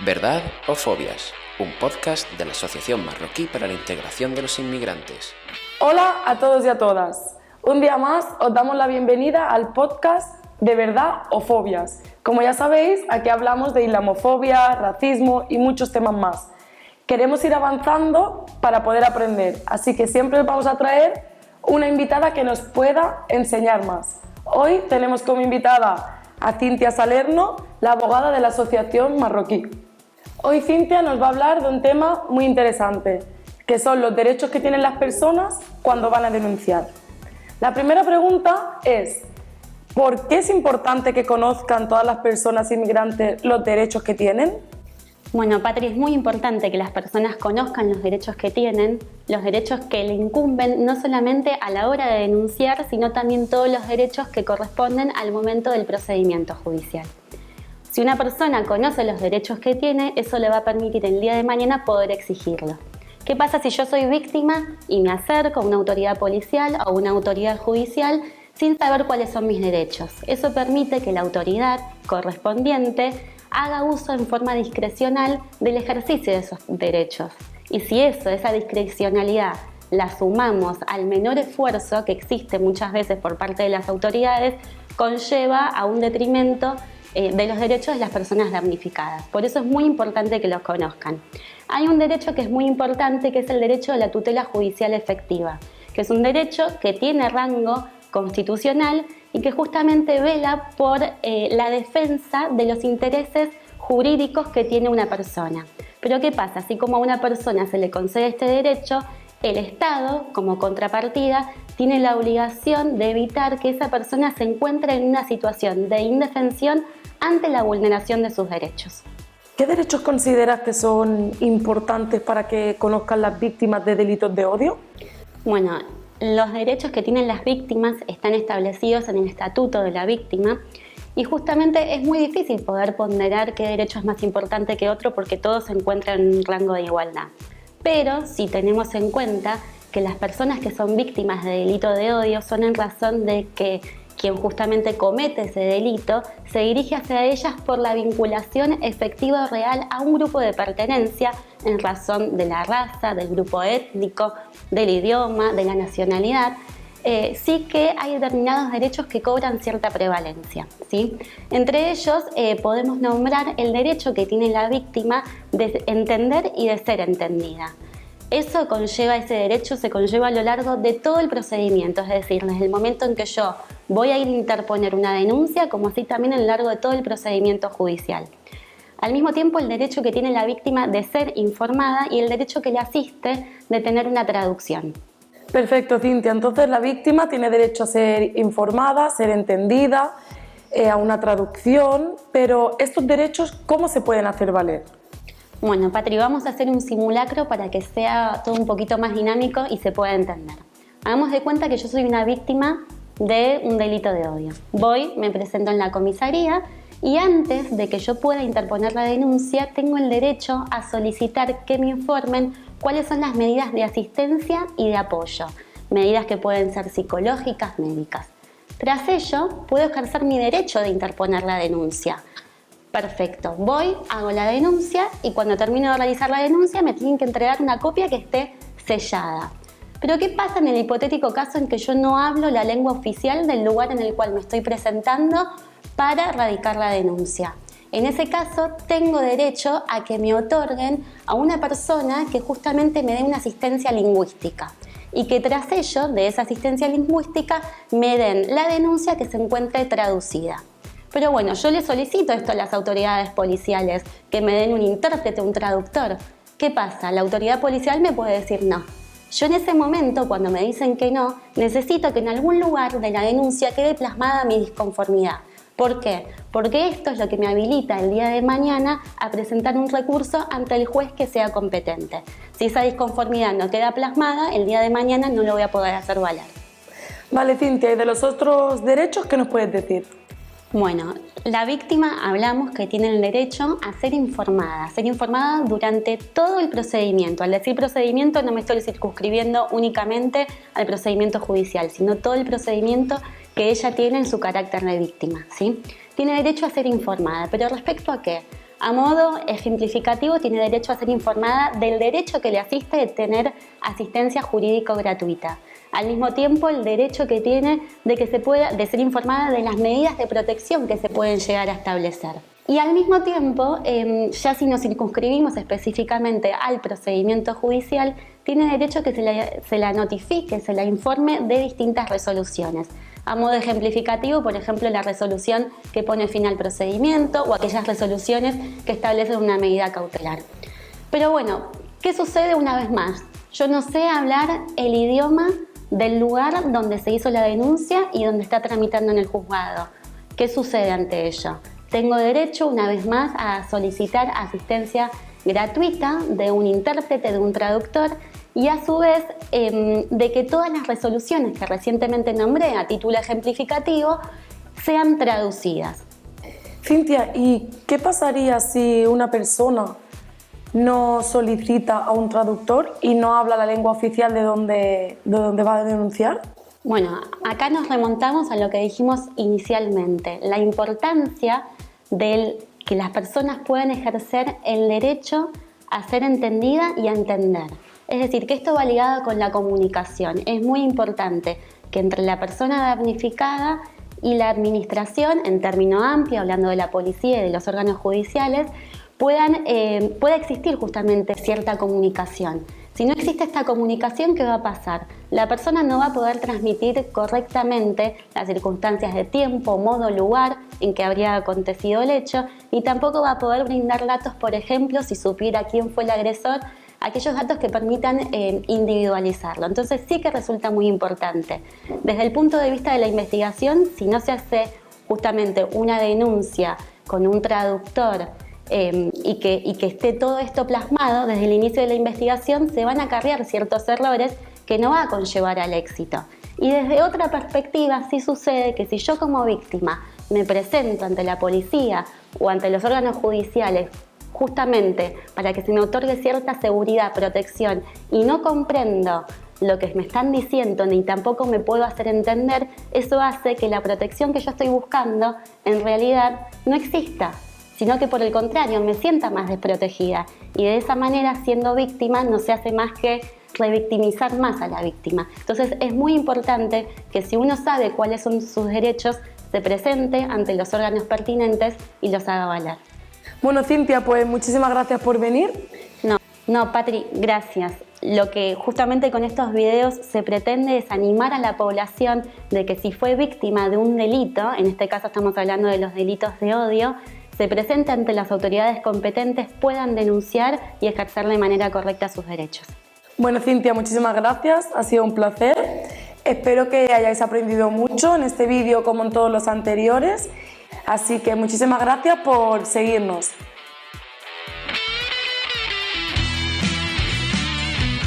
¿Verdad o fobias? Un podcast de la Asociación Marroquí para la Integración de los Inmigrantes. Hola a todos y a todas. Un día más os damos la bienvenida al podcast de Verdad o Fobias. Como ya sabéis, aquí hablamos de islamofobia, racismo y muchos temas más. Queremos ir avanzando para poder aprender, así que siempre os vamos a traer una invitada que nos pueda enseñar más. Hoy tenemos como invitada a Cintia Salerno, la abogada de la Asociación Marroquí. Hoy Cintia nos va a hablar de un tema muy interesante, que son los derechos que tienen las personas cuando van a denunciar. La primera pregunta es, ¿por qué es importante que conozcan todas las personas inmigrantes los derechos que tienen? Bueno, Patri, es muy importante que las personas conozcan los derechos que tienen, los derechos que le incumben no solamente a la hora de denunciar, sino también todos los derechos que corresponden al momento del procedimiento judicial. Si una persona conoce los derechos que tiene, eso le va a permitir el día de mañana poder exigirlo. ¿Qué pasa si yo soy víctima y me acerco a una autoridad policial o una autoridad judicial sin saber cuáles son mis derechos? Eso permite que la autoridad correspondiente haga uso en forma discrecional del ejercicio de esos derechos. Y si esa discrecionalidad, la sumamos al menor esfuerzo que existe muchas veces por parte de las autoridades, conlleva a un detrimento de los derechos de las personas damnificadas. Por eso es muy importante que los conozcan. Hay un derecho que es muy importante, que es el derecho de la tutela judicial efectiva, que es un derecho que tiene rango constitucional y que justamente vela por la defensa de los intereses jurídicos que tiene una persona. Pero ¿qué pasa? Así como a una persona se le concede este derecho, el Estado, como contrapartida, tiene la obligación de evitar que esa persona se encuentre en una situación de indefensión ante la vulneración de sus derechos. ¿Qué derechos consideras que son importantes para que conozcan las víctimas de delitos de odio? Bueno, los derechos que tienen las víctimas están establecidos en el Estatuto de la Víctima y justamente es muy difícil poder ponderar qué derecho es más importante que otro porque todos se encuentran en un rango de igualdad. Pero si tenemos en cuenta que las personas que son víctimas de delito de odio son en razón de que quien justamente comete ese delito se dirige hacia ellas por la vinculación efectiva o real a un grupo de pertenencia en razón de la raza, del grupo étnico, del idioma, de la nacionalidad. Sí que hay determinados derechos que cobran cierta prevalencia, ¿sí? Entre ellos podemos nombrar el derecho que tiene la víctima de entender y de ser entendida. Ese derecho se conlleva a lo largo de todo el procedimiento, es decir, desde el momento en que yo voy a ir a interponer una denuncia, como así también a lo largo de todo el procedimiento judicial. Al mismo tiempo, el derecho que tiene la víctima de ser informada y el derecho que le asiste de tener una traducción. Perfecto, Cintia. Entonces la víctima tiene derecho a ser informada, ser entendida, a una traducción, pero estos derechos, ¿cómo se pueden hacer valer? Bueno, Patri, vamos a hacer un simulacro para que sea todo un poquito más dinámico y se pueda entender. Hagamos de cuenta que yo soy una víctima de un delito de odio. Voy, me presento en la comisaría y antes de que yo pueda interponer la denuncia, tengo el derecho a solicitar que me informen cuáles son las medidas de asistencia y de apoyo, medidas que pueden ser psicológicas, médicas. Tras ello, puedo ejercer mi derecho de interponer la denuncia. Perfecto, voy, hago la denuncia y cuando termino de realizar la denuncia me tienen que entregar una copia que esté sellada. Pero ¿qué pasa en el hipotético caso en que yo no hablo la lengua oficial del lugar en el cual me estoy presentando para radicar la denuncia? En ese caso, tengo derecho a que me otorguen a una persona que justamente me dé una asistencia lingüística y que tras ello, de esa asistencia lingüística, me den la denuncia que se encuentre traducida. Pero bueno, yo le solicito esto a las autoridades policiales, que me den un intérprete, un traductor. ¿Qué pasa? La autoridad policial me puede decir no. Yo en ese momento, cuando me dicen que no, necesito que en algún lugar de la denuncia quede plasmada mi disconformidad. ¿Por qué? Porque esto es lo que me habilita el día de mañana a presentar un recurso ante el juez que sea competente. Si esa disconformidad no queda plasmada, el día de mañana no lo voy a poder hacer valer. Vale, Cintia, ¿y de los otros derechos qué nos puedes decir? Bueno, la víctima hablamos que tiene el derecho a ser informada durante todo el procedimiento. Al decir procedimiento no me estoy circunscribiendo únicamente al procedimiento judicial, sino todo el procedimiento que ella tiene en su carácter de víctima, ¿sí? Tiene derecho a ser informada, pero ¿respecto a qué? A modo ejemplificativo, tiene derecho a ser informada del derecho que le asiste de tener asistencia jurídico gratuita. Al mismo tiempo, el derecho que tiene de ser informada de las medidas de protección que se pueden llegar a establecer. Y al mismo tiempo, ya si nos circunscribimos específicamente al procedimiento judicial, tiene derecho a que se la notifique, se la informe de distintas resoluciones. A modo ejemplificativo, por ejemplo, la resolución que pone fin al procedimiento o aquellas resoluciones que establecen una medida cautelar. Pero bueno, ¿qué sucede una vez más? Yo no sé hablar el idioma del lugar donde se hizo la denuncia y donde está tramitando en el juzgado. ¿Qué sucede ante ello? Tengo derecho, una vez más, a solicitar asistencia gratuita de un intérprete, de un traductor, y a su vez de que todas las resoluciones que recientemente nombré a título ejemplificativo sean traducidas. Cintia, ¿y qué pasaría si una persona no solicita a un traductor y no habla la lengua oficial de donde va a denunciar? Bueno, acá nos remontamos a lo que dijimos inicialmente, la importancia de que las personas puedan ejercer el derecho a ser entendida y a entender. Es decir, que esto va ligado con la comunicación. Es muy importante que entre la persona damnificada y la administración, en término amplio, hablando de la policía y de los órganos judiciales, pueda existir justamente cierta comunicación. Si no existe esta comunicación, ¿qué va a pasar? La persona no va a poder transmitir correctamente las circunstancias de tiempo, modo, lugar en que habría acontecido el hecho, y tampoco va a poder brindar datos, por ejemplo, si supiera quién fue el agresor, aquellos datos que permitan individualizarlo. Entonces sí que resulta muy importante. Desde el punto de vista de la investigación, si no se hace justamente una denuncia con un traductor y que esté todo esto plasmado, desde el inicio de la investigación se van a acarrear ciertos errores que no va a conllevar al éxito. Y desde otra perspectiva sí sucede que si yo como víctima me presento ante la policía o ante los órganos judiciales justamente para que se me otorgue cierta seguridad, protección, y no comprendo lo que me están diciendo ni tampoco me puedo hacer entender, eso hace que la protección que yo estoy buscando en realidad no exista, sino que por el contrario me sienta más desprotegida, y de esa manera, siendo víctima, no se hace más que revictimizar más a la víctima. Entonces es muy importante que si uno sabe cuáles son sus derechos, se presente ante los órganos pertinentes y los haga valer. Bueno, Cintia, pues muchísimas gracias por venir. No, Patri, gracias. Lo que justamente con estos videos se pretende es animar a la población de que si fue víctima de un delito, en este caso estamos hablando de los delitos de odio, se presente ante las autoridades competentes, puedan denunciar y ejercer de manera correcta sus derechos. Bueno, Cintia, muchísimas gracias, ha sido un placer. Espero que hayáis aprendido mucho en este vídeo como en todos los anteriores. Así que muchísimas gracias por seguirnos.